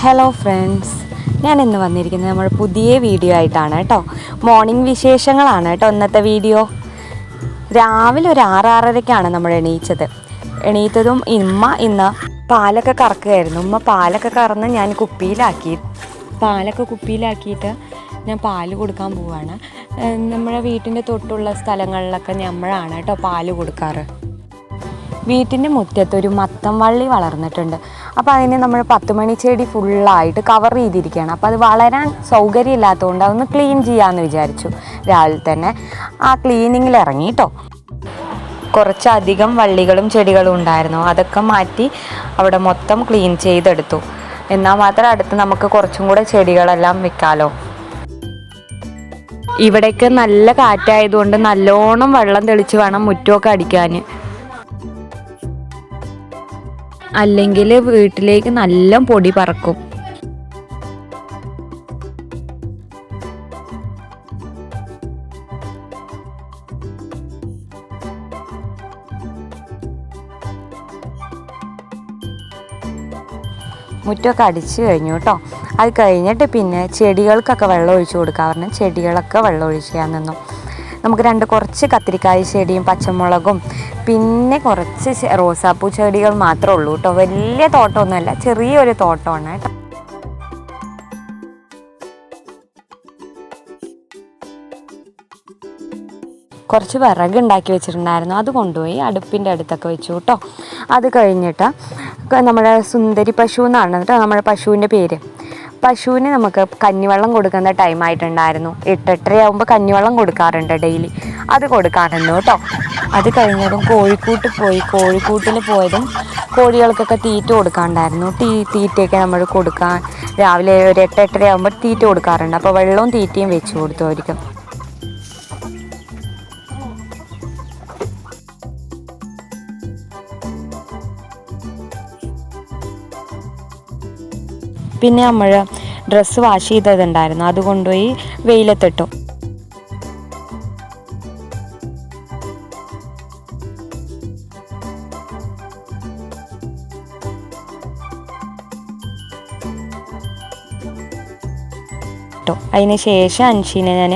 Hello friends, ഞാൻ ഇന്ന് വന്നിരിക്കുന്നത് നമ്മുടെ പുതിയ വീഡിയോ ആയിട്ടാണ് കേട്ടോ. മോർണിംഗ് വിശേഷങ്ങളാണ് കേട്ടോ ഇന്നത്തെ വീഡിയോ. രാവിലെ ഒരു 6-6:30ക്കാണ് നമ്മൾ എണീറ്റതും ഇന്ന് പാലൊക്കെ കറക്കുകയായിരുന്നു. ഉമ്മ പാലൊക്കെ കറന്ന് ഞാൻ കുപ്പിയിലാക്കിയിട്ട് ഞാൻ പാല് കൊടുക്കാൻ പോവാണ്. നമ്മുടെ വീട്ടിൻ്റെ തൊട്ടുള്ള സ്ഥലങ്ങളിലൊക്കെ നമ്മളാണ് കേട്ടോ പാല് കൊടുക്കാറ്. വീട്ടിൻ്റെ മുറ്റത്തൊരു മത്തം വള്ളി വളർന്നിട്ടുണ്ട്. അപ്പോൾ അതിനെ നമ്മൾ 10 മണി ചെടി ഫുള്ളായിട്ട് കവർ ചെയ്തിരിക്കുകയാണ്. അപ്പോൾ അത് വളരാൻ സൗകര്യമില്ലാത്തതുകൊണ്ട് അതൊന്ന് ക്ലീൻ ചെയ്യാമെന്ന് വിചാരിച്ചു. രാവിലെ തന്നെ ആ ക്ലീനിങ്ങിൽ ഇറങ്ങി കേട്ടോ. കുറച്ചധികം വള്ളികളും ചെടികളും ഉണ്ടായിരുന്നു. അതൊക്കെ മാറ്റി അവിടെ മൊത്തം ക്ലീൻ ചെയ്തെടുത്തു. എന്നാൽ മാത്രം അടുത്ത് നമുക്ക് കുറച്ചും കൂടെ ചെടികളെല്ലാം വെക്കാമല്ലോ. ഇവിടേക്ക് നല്ല കാറ്റായതുകൊണ്ട് നല്ലോണം വെള്ളം തെളിച്ച് വേണം മുറ്റമൊക്കെ അടിക്കാൻ. അല്ലെങ്കിൽ വീട്ടിലേക്ക് നല്ല പൊടി പറക്കും. മുറ്റമൊക്കെ അടിച്ചു കഴിഞ്ഞു കേട്ടോ. അത് കഴിഞ്ഞിട്ട് പിന്നെ ചെടികൾക്കൊക്കെ വെള്ളം ഒഴിച്ച് കൊടുക്കാറുണ്ട്. ചെടികളൊക്കെ വെള്ളം ഒഴിക്കാൻ നിന്നു. നമുക്ക് കുറച്ച് കത്തിരിക്കായ് ചെടിയും പച്ചമുളകും പിന്നെ കുറച്ച് റോസാപ്പൂ ചെടികൾ മാത്രമേ ഉള്ളൂ കേട്ടോ. വലിയ തോട്ടമൊന്നുമല്ല, ചെറിയൊരു തോട്ടമാണ് കേട്ടോ. കുറച്ച് വിറകുണ്ടാക്കി വെച്ചിട്ടുണ്ടായിരുന്നു, അത് കൊണ്ടുപോയി അടുപ്പിൻ്റെ അടുത്തൊക്കെ വെച്ചു കേട്ടോ. അത് കഴിഞ്ഞിട്ട് നമ്മുടെ സുന്ദരി പശു എന്നാണ് കേട്ടോ നമ്മുടെ പശുവിൻ്റെ പേര്. പശുവിന് നമുക്ക് കഞ്ഞിവെള്ളം കൊടുക്കുന്ന ടൈമായിട്ടുണ്ടായിരുന്നു. 8-8:30 ആകുമ്പോൾ കഞ്ഞിവെള്ളം കൊടുക്കാറുണ്ട് ഡെയിലി. അത് കൊടുക്കാറുണ്ട് കേട്ടോ. അത് കഴിഞ്ഞതും കോഴിക്കൂട്ടിൽ പോയതും കോഴികൾക്കൊക്കെ തീറ്റ കൊടുക്കാറുണ്ടായിരുന്നു. തീറ്റയൊക്കെ നമ്മൾ കൊടുക്കാൻ രാവിലെ ഒരു 8-8:30 ആകുമ്പോൾ തീറ്റ കൊടുക്കാറുണ്ട്. അപ്പോൾ വെള്ളവും തീറ്റയും വെച്ച് കൊടുത്തു അവർക്ക്. പിന്നെ നമ്മൾ ഡ്രസ്സ് വാഷ് ചെയ്തതുണ്ടായിരുന്നു, അത് കൊണ്ടുപോയി വെയിലത്തിട്ടു. അതിന് ശേഷം അൻഷീനെ ഞാൻ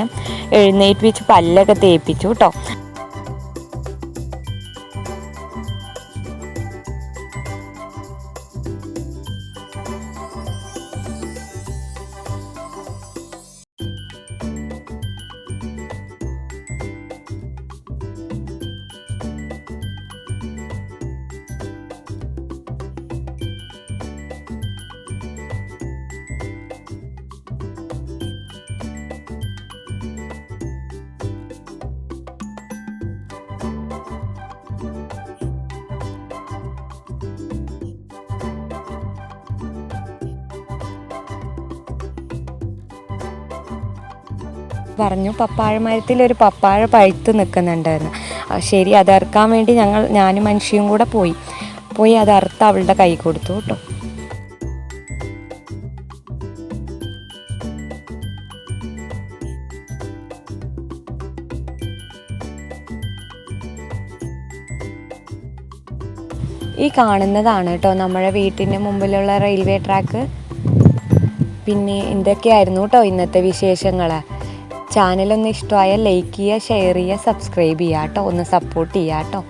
എഴുന്നേറ്റ് വെച്ച് പല്ലൊക്കെ തേപ്പിച്ചു കേട്ടോ. പറഞ്ഞു പപ്പാഴ മരത്തിൽ ഒരു പപ്പാഴ പഴുത്ത് നിൽക്കുന്നുണ്ടായിരുന്നു. ശരി, അത് അറുക്കാൻ വേണ്ടി ഞാനും മനുഷ്യയും കൂടെ പോയി അത് അറുത്ത് അവളുടെ കൈ കൊടുത്തു കേട്ടോ. ഈ കാണുന്നതാണ് കേട്ടോ നമ്മുടെ വീട്ടിൻ്റെ മുമ്പിലുള്ള റെയിൽവേ ട്രാക്ക്. പിന്നെ ഇതൊക്കെയായിരുന്നു കേട്ടോ ഇന്നത്തെ വിശേഷങ്ങൾ. ചാനലൊന്ന് ഇഷ്ടമായാൽ ലൈക്ക് ചെയ്യുക, ഷെയർ ചെയ്യുക, സബ്സ്ക്രൈബ് ചെയ്യുക കേട്ടോ. ഒന്ന് സപ്പോർട്ട് ചെയ്യുക കേട്ടോ.